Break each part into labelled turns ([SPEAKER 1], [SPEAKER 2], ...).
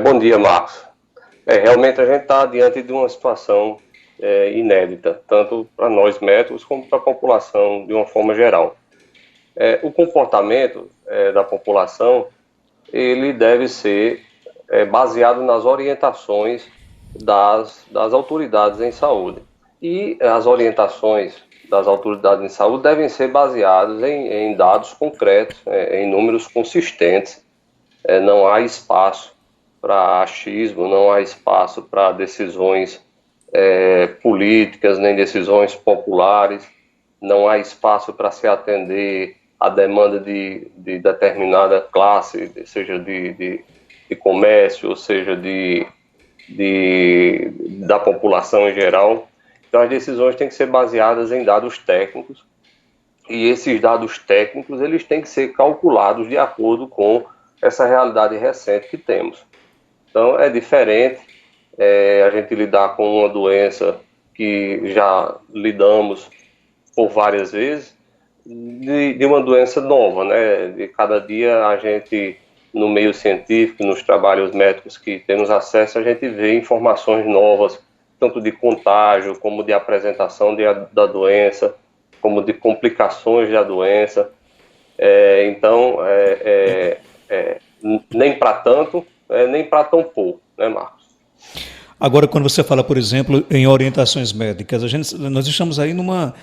[SPEAKER 1] Bom dia, Marcos. Realmente a gente está diante de uma situação inédita, tanto para nós médicos como para a população de uma forma geral. O comportamento da população ele deve ser baseado nas orientações das autoridades em saúde. E as orientações das autoridades em saúde devem ser baseadas em dados concretos, em números consistentes. Não há espaço para achismo, não há espaço para decisões políticas, nem decisões populares, não há espaço para se atender à demanda de determinada classe, seja de comércio, ou seja da população em geral. Então, as decisões têm que ser baseadas em dados técnicos, e esses dados técnicos eles têm que ser calculados de acordo com essa realidade recente que temos. Então, é diferente a gente lidar com uma doença que já lidamos por várias vezes, de uma doença nova, né? De cada dia a gente, no meio científico, nos trabalhos médicos que temos acesso, a gente vê informações novas, tanto de contágio, como de apresentação da doença, como de complicações da doença. Então, nem para tanto, nem para tão pouco, né, Marcos?
[SPEAKER 2] Agora, quando você fala, por exemplo, em orientações médicas, nós estamos aí numa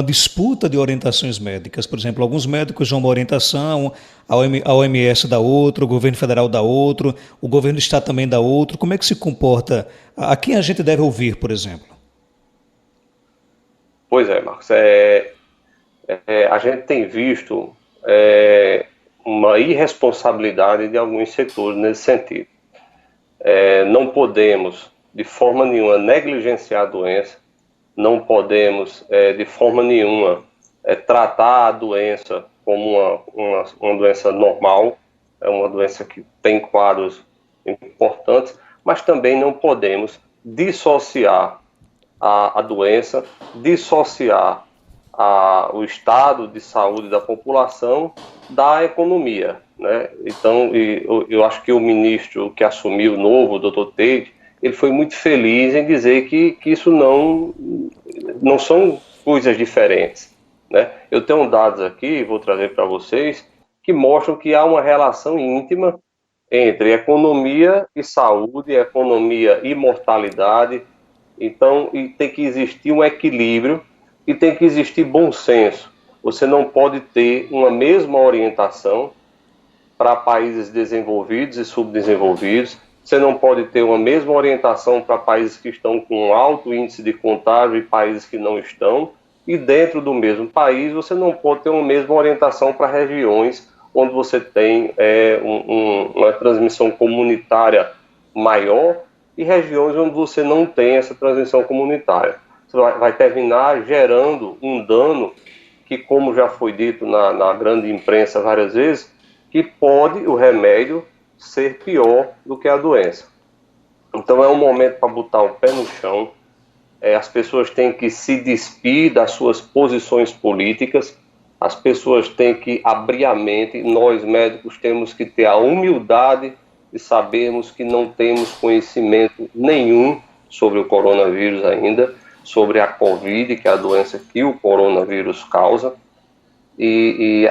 [SPEAKER 2] disputa de orientações médicas. Por exemplo, alguns médicos dão uma orientação, a OMS dá outra, o governo federal dá outro, o governo do estado também dá outro. Como é que se comporta? A quem a gente deve ouvir, por exemplo?
[SPEAKER 1] Pois é, Marcos. A gente tem visto uma irresponsabilidade de alguns setores nesse sentido. Não podemos, de forma nenhuma, negligenciar a doença, não podemos, de forma nenhuma, tratar a doença como uma doença normal, é uma doença que tem quadros importantes, mas também não podemos dissociar a doença, dissociar o estado de saúde da população da economia, né? Então, eu acho que o ministro que assumiu novo, o Dr. Tate, ele foi muito feliz em dizer que isso não são coisas diferentes, né? Eu tenho dados aqui, vou trazer para vocês, que mostram que há uma relação íntima entre economia e saúde, economia e mortalidade. Então, e tem que existir um equilíbrio e tem que existir bom senso. Você não pode ter uma mesma orientação para países desenvolvidos e subdesenvolvidos. Você não pode ter uma mesma orientação para países que estão com alto índice de contágio e países que não estão. E dentro do mesmo país, você não pode ter uma mesma orientação para regiões onde você tem uma transmissão comunitária maior e regiões onde você não tem essa transmissão comunitária. Você vai terminar gerando um dano que, como já foi dito na grande imprensa várias vezes, que pode o remédio ser pior do que a doença. Então é um momento para botar o pé no chão. As pessoas têm que se despir das suas posições políticas, as pessoas têm que abrir a mente. Nós médicos temos que ter a humildade de sabermos que não temos conhecimento nenhum sobre o coronavírus ainda, sobre a Covid, que é a doença que o coronavírus causa, e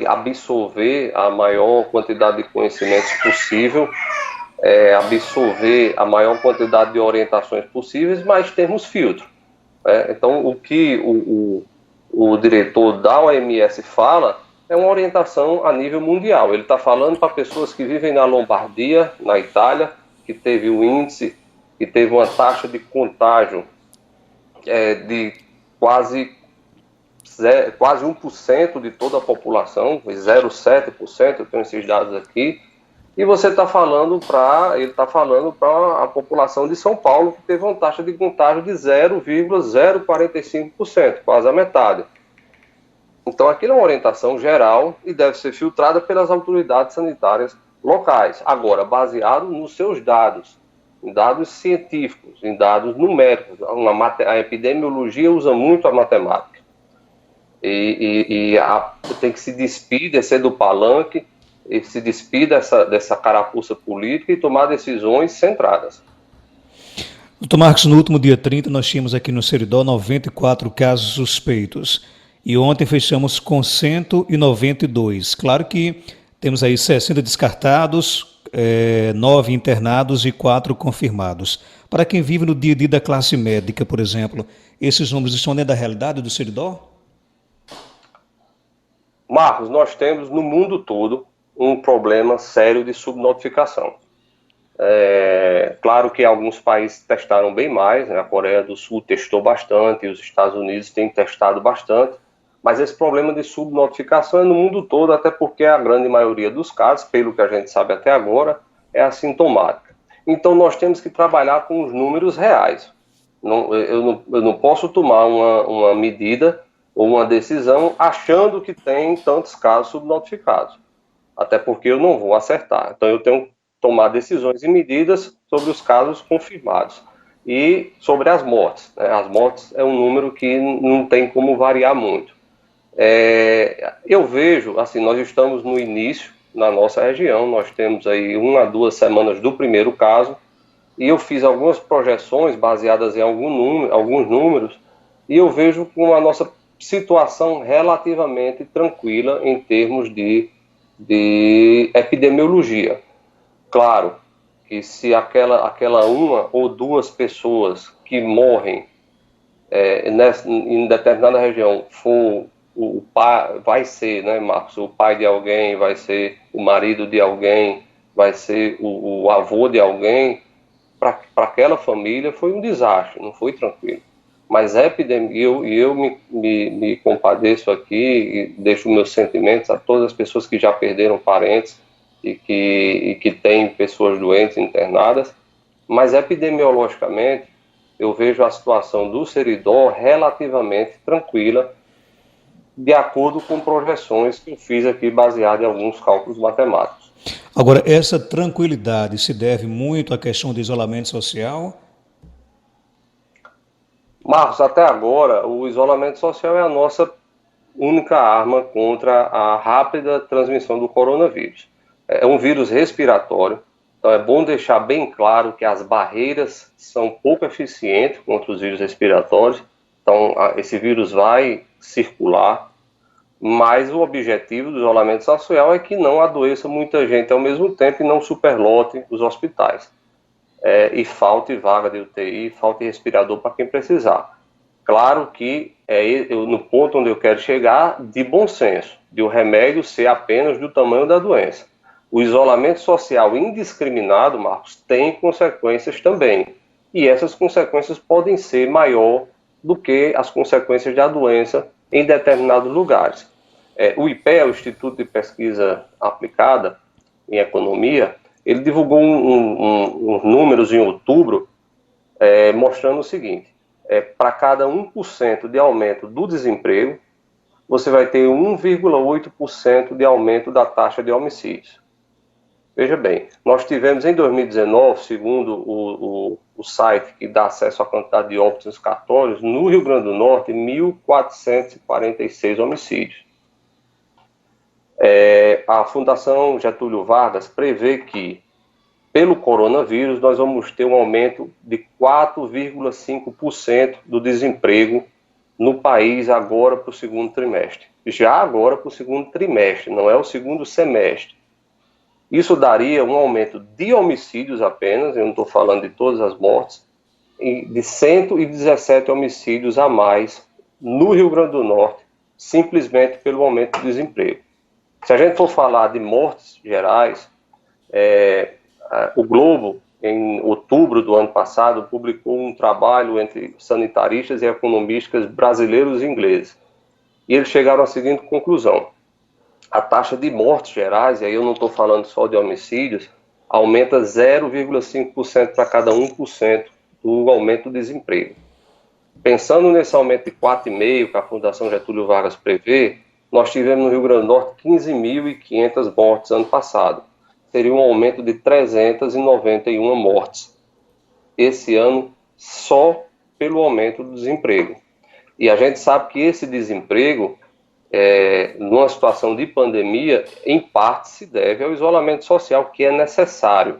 [SPEAKER 1] absorver a maior quantidade de conhecimentos possível, absorver a maior quantidade de orientações possíveis, mas termos filtro. Então, o que o diretor da OMS fala é uma orientação a nível mundial. Ele está falando para pessoas que vivem na Lombardia, na Itália, que teve um índice, que teve uma taxa de contágio de quase 1% de toda a população, 0,7%, eu tenho esses dados aqui, e você está falando ele está falando para a população de São Paulo, que teve uma taxa de contágio de 0,045%, quase a metade. Então, aquilo é uma orientação geral e deve ser filtrada pelas autoridades sanitárias locais. Agora, baseado nos seus dados, em dados científicos, em dados numéricos. A epidemiologia usa muito a matemática. Tem que se despir, descer do palanque, e se despir dessa carapuça política e tomar decisões centradas.
[SPEAKER 2] Doutor Marcos, no último dia 30 nós tínhamos aqui no Seridó 94 casos suspeitos e ontem fechamos com 192. Claro que temos aí 60 descartados, 9 internados e 4 confirmados. Para quem vive no dia a dia da classe médica, por exemplo, esses números estão dentro da realidade do Seridó?
[SPEAKER 1] Marcos, nós temos no mundo todo um problema sério de subnotificação. Claro que alguns países testaram bem mais, né? A Coreia do Sul testou bastante, e os Estados Unidos têm testado bastante, mas esse problema de subnotificação é no mundo todo, até porque a grande maioria dos casos, pelo que a gente sabe até agora, é assintomática. Então nós temos que trabalhar com os números reais. Eu não posso tomar uma medida ou uma decisão achando que tem tantos casos subnotificados, até porque eu não vou acertar. Então eu tenho que tomar decisões e medidas sobre os casos confirmados e sobre as mortes. As mortes é um número que não tem como variar muito. Eu vejo, assim, nós estamos no início na nossa região, nós temos aí 1 a 2 semanas do primeiro caso, e eu fiz algumas projeções baseadas em alguns números, e eu vejo com a nossa situação relativamente tranquila em termos de epidemiologia. Claro que se aquela 1 ou 2 pessoas que morrem em determinada região for o pai, vai ser, né, Marcos, o pai de alguém, vai ser o marido de alguém, vai ser o avô de alguém, para aquela família foi um desastre, não foi tranquilo. Mas a epidemia, eu me compadeço aqui e deixo meus sentimentos a todas as pessoas que já perderam parentes e que têm pessoas doentes internadas, mas epidemiologicamente eu vejo a situação do Seridó relativamente tranquila, de acordo com projeções que eu fiz aqui baseado em alguns cálculos matemáticos.
[SPEAKER 2] Agora, essa tranquilidade se deve muito à questão do isolamento social?
[SPEAKER 1] Marcos, até agora, o isolamento social é a nossa única arma contra a rápida transmissão do coronavírus. É um vírus respiratório, então é bom deixar bem claro que as barreiras são pouco eficientes contra os vírus respiratórios, então esse vírus vai circular, mas o objetivo do isolamento social é que não adoeça muita gente ao mesmo tempo e não superlote os hospitais. E falte vaga de UTI, falte respirador para quem precisar. Claro que no ponto onde eu quero chegar, de bom senso, de o remédio ser apenas do tamanho da doença. O isolamento social indiscriminado, Marcos, tem consequências também. E essas consequências podem ser maior do que as consequências da doença em determinados lugares. O IPEA, o Instituto de Pesquisa Aplicada em Economia, ele divulgou uns números em outubro mostrando o seguinte: para cada 1% de aumento do desemprego, você vai ter 1,8% de aumento da taxa de homicídios. Veja bem, nós tivemos em 2019, segundo o site que dá acesso à quantidade de óbitos nos cartórios, no Rio Grande do Norte, 1.446 homicídios. A Fundação Getúlio Vargas prevê que, pelo coronavírus, nós vamos ter um aumento de 4,5% do desemprego no país agora para o segundo trimestre. Já agora para o segundo trimestre, não é o segundo semestre. Isso daria um aumento de homicídios apenas, eu não estou falando de todas as mortes, de 117 homicídios a mais no Rio Grande do Norte, simplesmente pelo aumento do desemprego. Se a gente for falar de mortes gerais, o Globo, em outubro do ano passado, publicou um trabalho entre sanitaristas e economistas brasileiros e ingleses. E eles chegaram à seguinte conclusão: a taxa de mortes gerais, e aí eu não estou falando só de homicídios, aumenta 0,5% para cada 1% do aumento do desemprego. Pensando nesse aumento de 4,5% que a Fundação Getúlio Vargas prevê, nós tivemos no Rio Grande do Norte 15.500 mortes ano passado. Seria um aumento de 391 mortes esse ano só pelo aumento do desemprego. E a gente sabe que esse desemprego numa situação de pandemia, em parte se deve ao isolamento social, que é necessário.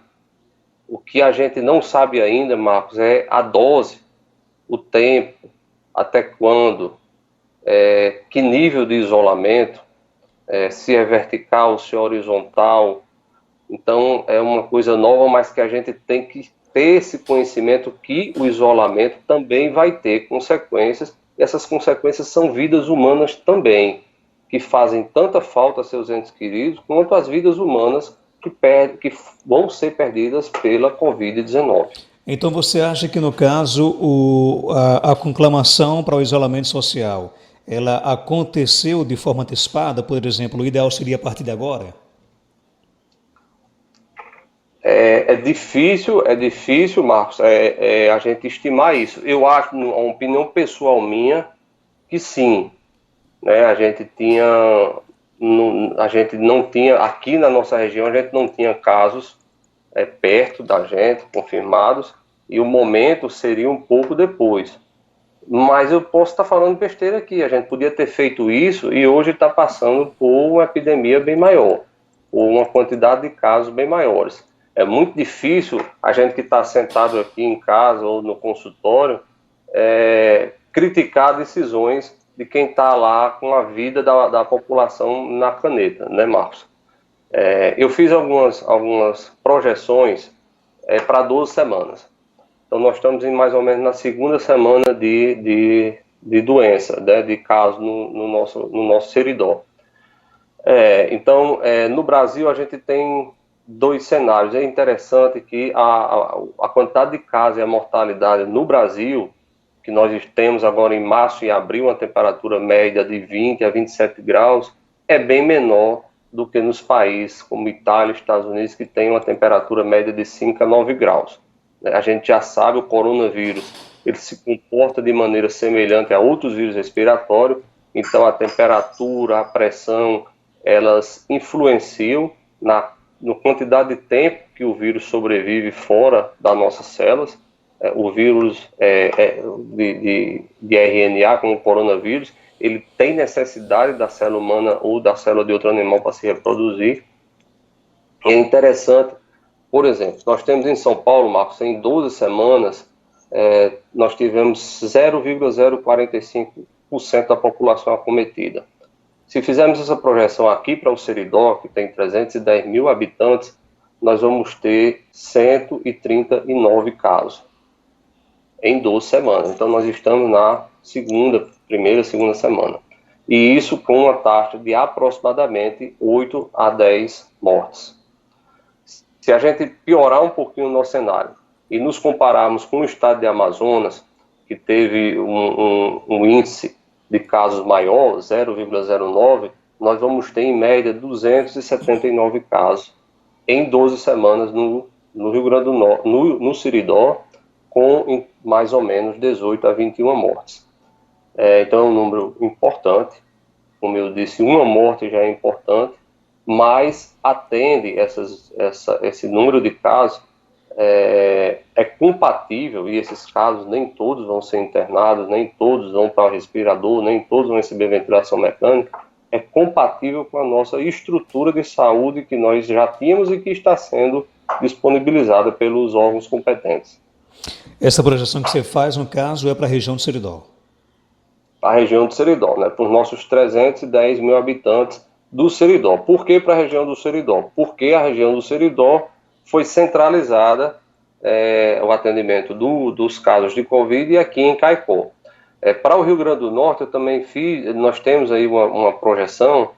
[SPEAKER 1] O que a gente não sabe ainda, Marcos, é a dose, o tempo, até quando, que nível de isolamento, se é vertical, se é horizontal. Então, é uma coisa nova, mas que a gente tem que ter esse conhecimento que o isolamento também vai ter consequências, e essas consequências são vidas humanas também, que fazem tanta falta a seus entes queridos, quanto as vidas humanas que vão ser perdidas pela Covid-19.
[SPEAKER 2] Então você acha que, no caso, a conclamação para o isolamento social, ela aconteceu de forma antecipada? Por exemplo, o ideal seria a partir de agora?
[SPEAKER 1] É difícil, Marcos, a gente estimar isso. Eu acho, uma opinião pessoal minha, que sim, né? A gente não tinha, aqui na nossa região, a gente não tinha casos perto da gente, confirmados, e o momento seria um pouco depois. Mas eu posso estar falando besteira aqui, a gente podia ter feito isso e hoje está passando por uma epidemia bem maior, por uma quantidade de casos bem maiores. É muito difícil a gente que está sentado aqui em casa ou no consultório criticar decisões de quem está lá com a vida da população na caneta, né, Marcos? Eu fiz algumas projeções para 12 semanas. Então, nós estamos em mais ou menos na segunda semana de doença, né, de caso no nosso seridó. Então, no Brasil, a gente tem dois cenários. É interessante que a quantidade de casos e a mortalidade no Brasil, que nós temos agora em março e abril, uma temperatura média de 20 a 27 graus, é bem menor do que nos países como Itália e Estados Unidos, que tem uma temperatura média de 5 a 9 graus. A gente já sabe, o coronavírus, ele se comporta de maneira semelhante a outros vírus respiratórios, então a temperatura, a pressão, elas influenciam na quantidade de tempo que o vírus sobrevive fora das nossas células. O vírus de RNA, como o coronavírus, ele tem necessidade da célula humana ou da célula de outro animal para se reproduzir. É interessante, por exemplo, nós temos em São Paulo, Marcos, em 12 semanas, nós tivemos 0,045% da população acometida. Se fizermos essa projeção aqui para o Seridó, que tem 310 mil habitantes, nós vamos ter 139 casos em 12 semanas. Então, nós estamos na primeira, segunda semana. E isso com uma taxa de aproximadamente 8 a 10 mortes. Se a gente piorar um pouquinho o nosso cenário e nos compararmos com o estado de Amazonas, que teve um índice de casos maior, 0,09, nós vamos ter em média 279 casos em 12 semanas no Rio Grande do Norte, no Seridó, com mais ou menos 18 a 21 mortes. Então é um número importante, como eu disse, uma morte já é importante, mas atende esse número de casos, é compatível, e esses casos nem todos vão ser internados, nem todos vão para o respirador, nem todos vão receber ventilação mecânica, é compatível com a nossa estrutura de saúde que nós já tínhamos e que está sendo disponibilizada pelos órgãos competentes.
[SPEAKER 2] Essa projeção que você faz, no caso, é para a região do Seridó?
[SPEAKER 1] A região do Seridó, né, para os nossos 310 mil habitantes do Seridó. Por que para a região do Seridó? Porque a região do Seridó foi centralizada o atendimento dos casos de Covid e aqui em Caicó. Para o Rio Grande do Norte, eu também nós temos aí uma projeção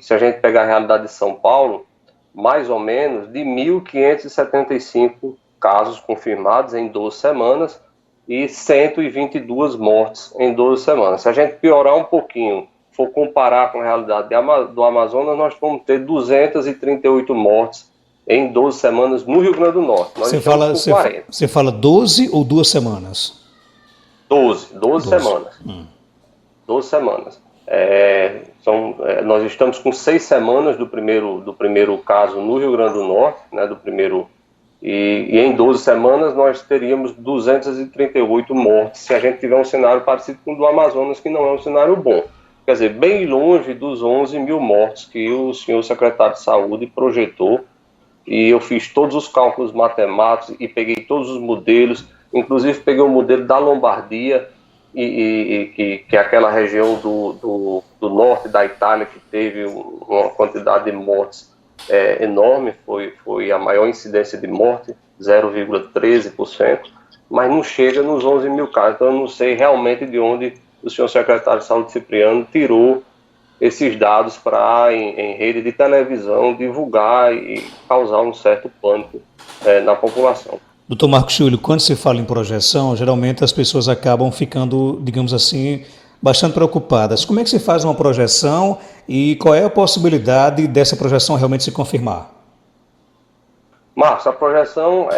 [SPEAKER 1] se a gente pegar a realidade de São Paulo, mais ou menos de 1.575 casos confirmados em 12 semanas e 122 mortes em 12 semanas. Se a gente piorar um pouquinho, for comparar com a realidade do Amazonas, nós vamos ter 238 mortes em 12 semanas no Rio Grande do Norte.
[SPEAKER 2] Você fala 12 ou 2 semanas?
[SPEAKER 1] 12 semanas. 12 semanas. Nós estamos com 6 semanas do primeiro caso no Rio Grande do Norte, né, e em 12 semanas nós teríamos 238 mortes, se a gente tiver um cenário parecido com o do Amazonas, que não é um cenário bom. quer dizer, bem longe dos 11 mil mortos que o senhor secretário de Saúde projetou, e eu fiz todos os cálculos matemáticos e peguei todos os modelos, inclusive peguei o modelo da Lombardia, que é aquela região do norte da Itália que teve uma quantidade de mortes enorme, foi a maior incidência de morte, 0,13%, mas não chega nos 11 mil casos. Então eu não sei realmente de onde o senhor secretário de Saúde, Cipriano, tirou esses dados para, em rede de televisão, divulgar e causar um certo pânico na população.
[SPEAKER 2] Doutor Marcos Júlio, quando se fala em projeção, geralmente as pessoas acabam ficando, digamos assim, bastante preocupadas. Como é que se faz uma projeção e qual é a possibilidade dessa projeção realmente se confirmar?
[SPEAKER 1] Marcos, a projeção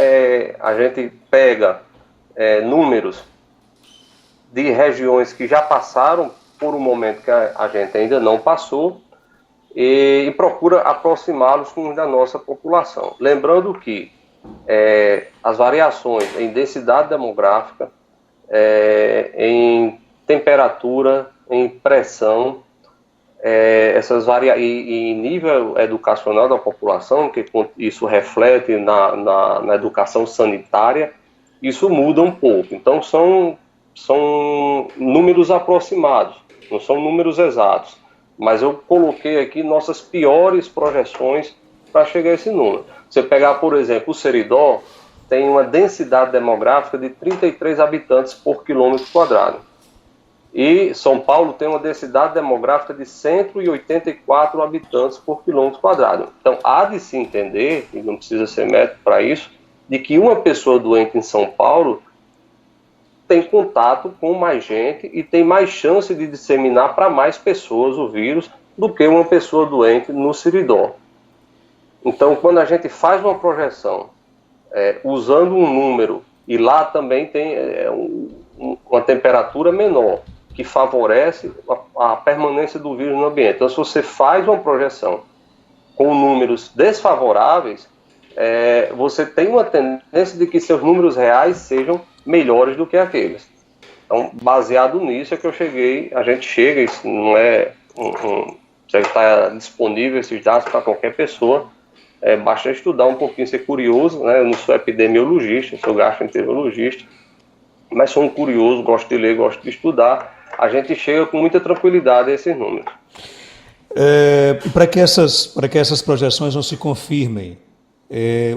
[SPEAKER 1] a gente pega números de regiões que já passaram por um momento que a gente ainda não passou e procura aproximá-los com os da nossa população. Lembrando que as variações em densidade demográfica, em temperatura, em pressão, e nível educacional da população, que isso reflete na educação sanitária, isso muda um pouco. Então são números aproximados, não são números exatos, mas eu coloquei aqui nossas piores projeções para chegar a esse número. Você pegar, por exemplo, o Seridó tem uma densidade demográfica de 33 habitantes por quilômetro quadrado. E São Paulo tem uma densidade demográfica de 184 habitantes por quilômetro quadrado. Então, há de se entender, e não precisa ser médico para isso, de que uma pessoa doente em São Paulo tem contato com mais gente e tem mais chance de disseminar para mais pessoas o vírus do que uma pessoa doente no Seridó. Então, quando a gente faz uma projeção usando um número, e lá também tem uma temperatura menor, que favorece a permanência do vírus no ambiente. Então, se você faz uma projeção com números desfavoráveis, você tem uma tendência de que seus números reais sejam melhores do que aqueles. Então, baseado nisso é que a gente chega, isso não já está disponível esses dados para qualquer pessoa, basta estudar um pouquinho, ser curioso, né? Eu não sou epidemiologista, sou gastroenterologista, mas sou um curioso, gosto de ler, gosto de estudar, a gente chega com muita tranquilidade a esses números.
[SPEAKER 2] Para que essas projeções não se confirmem,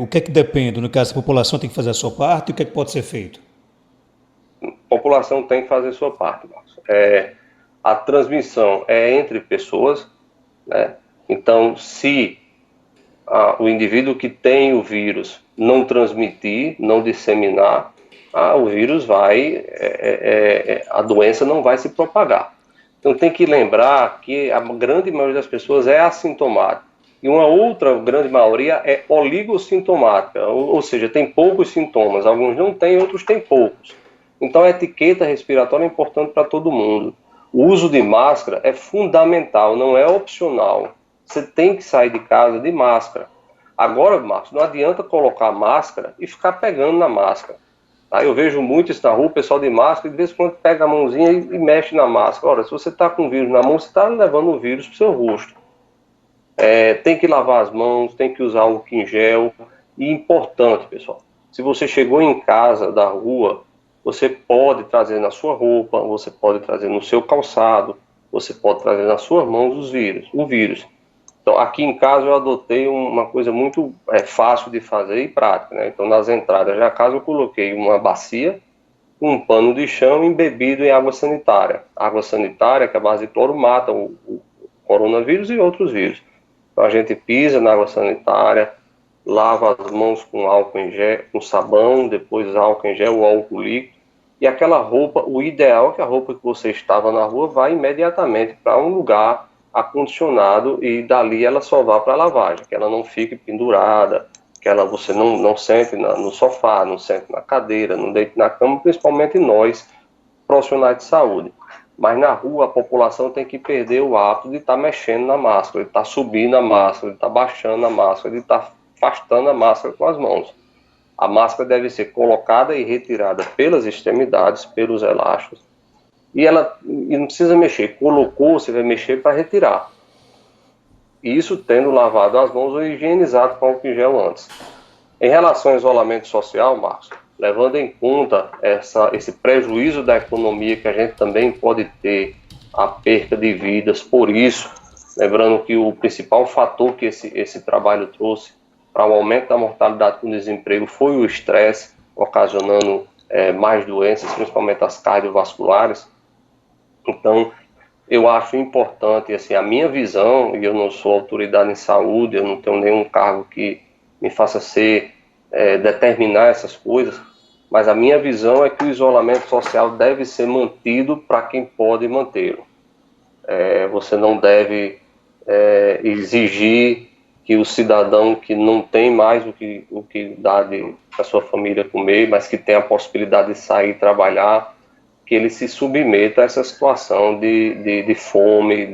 [SPEAKER 2] o que é que depende? No caso, a população tem que fazer a sua parte, e o que é que pode ser feito?
[SPEAKER 1] A população tem que fazer a sua parte, Marcos. A transmissão é entre pessoas, né? Então, se o indivíduo que tem o vírus não transmitir, não disseminar, o vírus a doença não vai se propagar. Então tem que lembrar que a grande maioria das pessoas é assintomática. E uma outra grande maioria é oligossintomática, ou seja, tem poucos sintomas. Alguns não têm, outros têm poucos. Então a etiqueta respiratória é importante para todo mundo. O uso de máscara é fundamental, não é opcional. Você tem que sair de casa de máscara. Agora, Marcos, não adianta colocar máscara e ficar pegando na máscara. Eu vejo muito isso na rua, o pessoal de máscara, de vez em quando pega a mãozinha e mexe na máscara. Ora, se você está com o vírus na mão, você está levando o vírus para o seu rosto. Tem que lavar as mãos, tem que usar álcool em gel. E importante, pessoal, se você chegou em casa da rua, você pode trazer na sua roupa, você pode trazer no seu calçado, você pode trazer nas suas mãos o vírus. Então, aqui em casa eu adotei uma coisa muito fácil de fazer e prática, né? Então, nas entradas da casa eu coloquei uma bacia, um pano de chão embebido em água sanitária. Água sanitária, que a base de cloro mata o coronavírus e outros vírus. Então, a gente pisa na água sanitária, lava as mãos com álcool em gel, com sabão, depois álcool em gel ou álcool líquido. E aquela roupa, o ideal é que a roupa que você estava na rua vá imediatamente para um lugar acondicionado e dali ela só vá para a lavagem, que ela não fique pendurada, que você não sente no sofá, não sente na cadeira, não deite na cama, principalmente nós, profissionais de saúde. Mas na rua a população tem que perder o hábito de estar mexendo na máscara, de estar subindo a máscara, de estar baixando a máscara, de estar afastando a máscara com as mãos. A máscara deve ser colocada e retirada pelas extremidades, pelos elásticos, e não precisa mexer. Colocou, você vai mexer para retirar. Isso tendo lavado as mãos ou higienizado com álcool em gel antes. Em relação ao isolamento social, Marcos, levando em conta esse prejuízo da economia que a gente também pode ter, a perca de vidas por isso, lembrando que o principal fator que esse trabalho trouxe para o aumento da mortalidade com desemprego foi o estresse, ocasionando mais doenças, principalmente as cardiovasculares. Então, eu acho importante, assim, a minha visão, e eu não sou autoridade em saúde, eu não tenho nenhum cargo que me faça determinar essas coisas, mas a minha visão é que o isolamento social deve ser mantido para quem pode mantê-lo. Você não deve exigir que o cidadão que não tem mais o que dar para sua família comer, mas que tem a possibilidade de sair e trabalhar, que ele se submeta a essa situação de fome,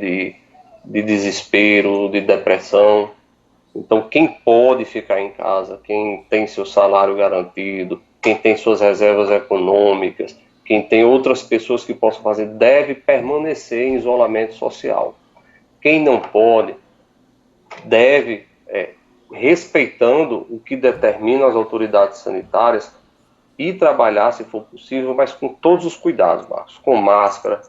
[SPEAKER 1] de desespero, de depressão. Então, quem pode ficar em casa, quem tem seu salário garantido, quem tem suas reservas econômicas, quem tem outras pessoas que possam fazer, deve permanecer em isolamento social. Quem não pode, deve, respeitando o que determinam as autoridades sanitárias, ir trabalhar, se for possível, mas com todos os cuidados, Marcos, com máscara,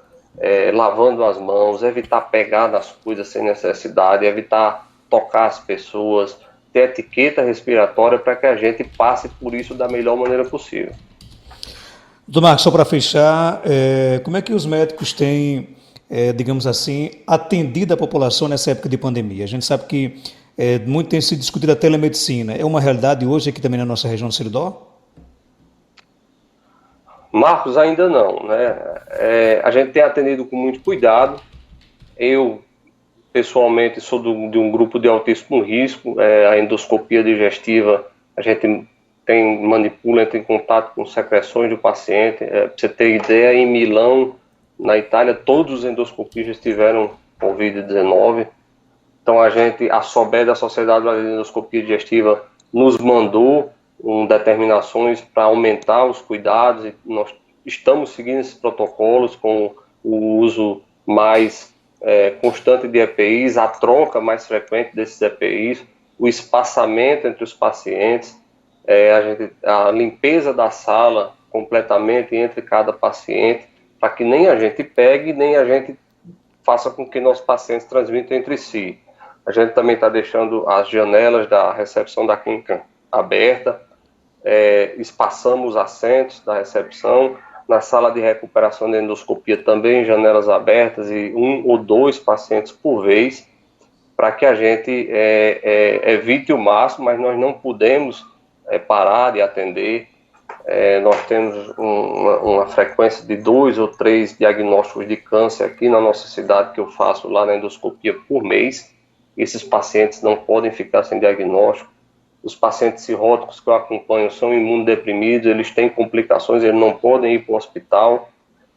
[SPEAKER 1] lavando as mãos, evitar pegar nas coisas sem necessidade, evitar tocar as pessoas, ter etiqueta respiratória para que a gente passe por isso da melhor maneira possível.
[SPEAKER 2] Doutor Marcos, só para fechar, como é que os médicos têm, digamos assim, atendido a população nessa época de pandemia? A gente sabe que muito tem se discutido a telemedicina. É uma realidade hoje aqui também na nossa região do Seridó?
[SPEAKER 1] Marcos, ainda não, né? A gente tem atendido com muito cuidado. Eu, pessoalmente, sou de um grupo de altíssimo risco. A endoscopia digestiva, a gente manipula, entra em contato com secreções do paciente. Para você ter ideia, em Milão, na Itália, todos os endoscopistas tiveram Covid-19. Então, a SOBE da Sociedade Brasileira de Endoscopia Digestiva nos mandou determinações para aumentar os cuidados, e nós estamos seguindo esses protocolos com o uso mais constante de EPIs, a troca mais frequente desses EPIs, o espaçamento entre os pacientes, a limpeza da sala completamente entre cada paciente, para que nem a gente pegue, nem a gente faça com que nossos pacientes transmitam entre si. A gente também está deixando as janelas da recepção da clínica aberta, espaçamos assentos da recepção, na sala de recuperação de endoscopia também janelas abertas e 1 ou 2 pacientes por vez, para que a gente evite o máximo, mas nós não podemos parar de atender. Nós temos uma frequência de 2 ou 3 diagnósticos de câncer aqui na nossa cidade, que eu faço lá na endoscopia por mês. Esses pacientes não podem ficar sem diagnóstico. Os pacientes cirróticos que eu acompanho são imunodeprimidos, eles têm complicações, eles não podem ir para o hospital.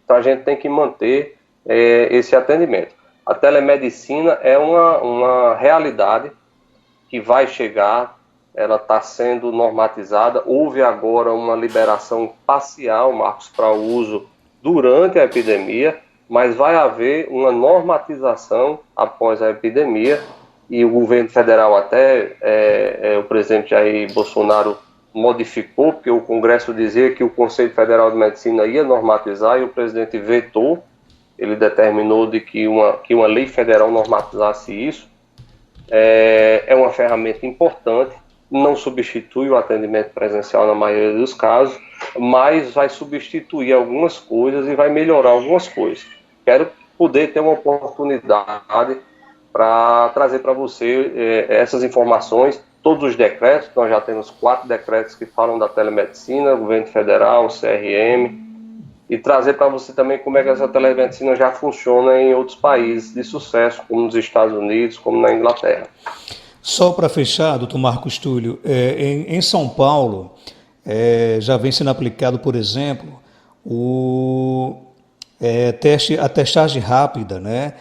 [SPEAKER 1] Então a gente tem que manter esse atendimento. A telemedicina é uma realidade que vai chegar, ela está sendo normatizada. Houve agora uma liberação parcial, Marcos, para o uso durante a epidemia, mas vai haver uma normatização após a epidemia. E o governo federal o presidente Jair Bolsonaro modificou, porque o Congresso dizia que o Conselho Federal de Medicina ia normatizar e o presidente vetou. Ele determinou de que uma lei federal normatizasse isso. É uma ferramenta importante, não substitui o atendimento presencial na maioria dos casos, mas vai substituir algumas coisas e vai melhorar algumas coisas. Quero poder ter uma oportunidade para trazer para você essas informações, todos os decretos. Nós já temos 4 decretos que falam da telemedicina, governo federal, CRM, e trazer para você também como é que essa telemedicina já funciona em outros países de sucesso, como nos Estados Unidos, como na Inglaterra.
[SPEAKER 2] Só para fechar, doutor Marcos Túlio, em São Paulo já vem sendo aplicado, por exemplo, a testagem rápida, né?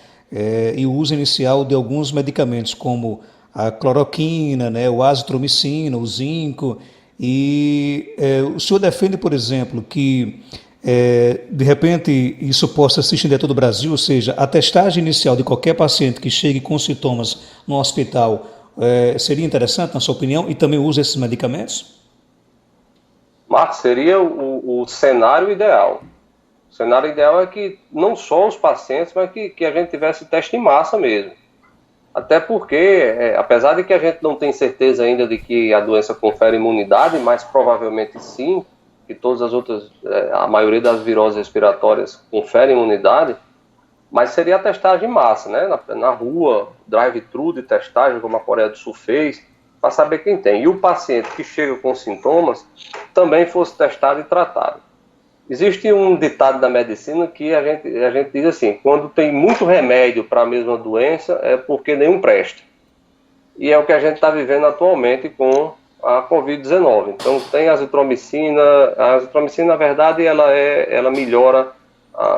[SPEAKER 2] E o uso inicial de alguns medicamentos, como a cloroquina, né, o azitromicina, o zinco. E o senhor defende, por exemplo, que de repente isso possa se estender a todo o Brasil, ou seja, a testagem inicial de qualquer paciente que chegue com sintomas no hospital seria interessante, na sua opinião, e também usa esses medicamentos?
[SPEAKER 1] Marcos, seria o cenário ideal. O cenário ideal é que não só os pacientes, mas que a gente tivesse teste em massa mesmo. Até porque, apesar de que a gente não tem certeza ainda de que a doença confere imunidade, mas provavelmente sim, que todas as outras, a maioria das viroses respiratórias conferem imunidade, mas seria a testagem em massa, né? Na rua, drive-thru de testagem, como a Coreia do Sul fez, para saber quem tem. E o paciente que chega com sintomas também fosse testado e tratado. Existe um ditado da medicina que a gente diz assim: quando tem muito remédio para a mesma doença, é porque nenhum presta. E é o que a gente está vivendo atualmente com a Covid-19. Então, tem a azitromicina. A azitromicina, na verdade, ela melhora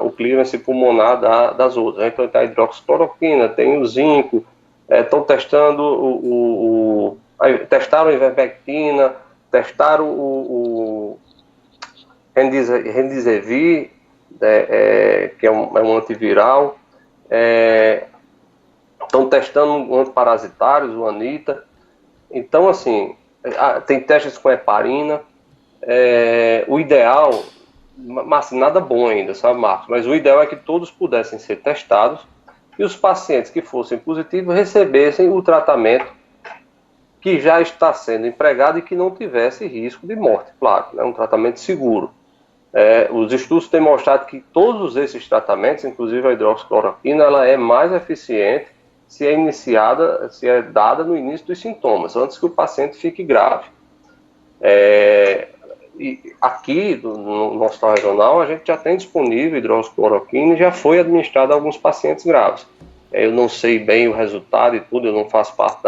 [SPEAKER 1] o clearance pulmonar das outras. Então, tem a hidroxicloroquina, tem o zinco, estão testando testaram a ivermectina, testaram o Remdesivir, que é um antiviral, estão testando antiparasitários, o Anita. Então, assim, tem testes com heparina. O ideal, mas nada bom ainda, sabe, Marcos? Mas o ideal é que todos pudessem ser testados e os pacientes que fossem positivos recebessem o tratamento que já está sendo empregado e que não tivesse risco de morte, claro, né? Um tratamento seguro. Os estudos têm mostrado que todos esses tratamentos, inclusive a hidroxicloroquina, ela é mais eficiente se é dada no início dos sintomas, antes que o paciente fique grave. E aqui, no Hospital Regional, a gente já tem disponível hidroxicloroquina e já foi administrado a alguns pacientes graves. Eu não sei bem o resultado e tudo, eu não faço parte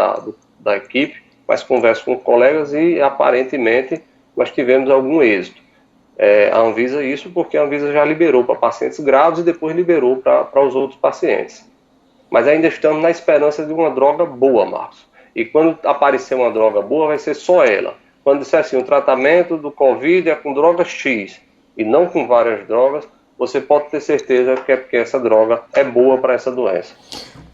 [SPEAKER 1] da equipe, mas converso com colegas e aparentemente nós tivemos algum êxito. A Anvisa, isso porque a Anvisa já liberou para pacientes graves e depois liberou para os outros pacientes. Mas ainda estamos na esperança de uma droga boa, Marcos. E quando aparecer uma droga boa, vai ser só ela. Quando disser assim, o tratamento do Covid é com droga X e não com várias drogas, você pode ter certeza que é porque essa droga é boa para essa doença.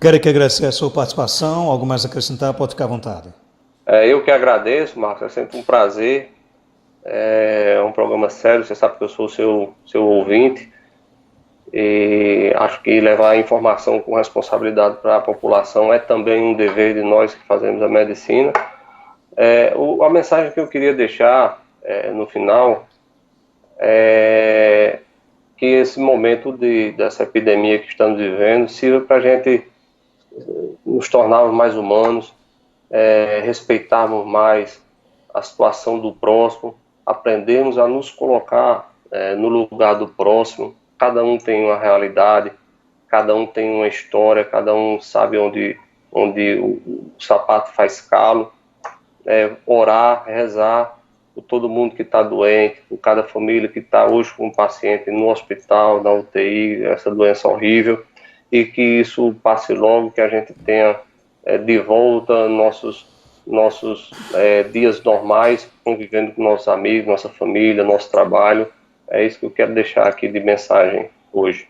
[SPEAKER 2] Quero aqui agradecer a sua participação. Algo mais a acrescentar? Pode ficar à vontade.
[SPEAKER 1] Eu que agradeço, Marcos. É sempre um prazer. É um programa sério, você sabe que eu sou seu ouvinte. E acho que levar a informação com responsabilidade para a população é também um dever de nós que fazemos a medicina. A mensagem que eu queria deixar no final é que esse momento dessa epidemia que estamos vivendo sirva para a gente nos tornarmos mais humanos, respeitarmos mais a situação do próximo, aprendermos a nos colocar no lugar do próximo. Cada um tem uma realidade, cada um tem uma história, cada um sabe onde o sapato faz calo. Orar, rezar por todo mundo que está doente, por cada família que está hoje com um paciente no hospital, na UTI, essa doença horrível, e que isso passe logo, que a gente tenha de volta nossos dias normais, convivendo com nossos amigos, nossa família, nosso trabalho. É isso que eu quero deixar aqui de mensagem hoje.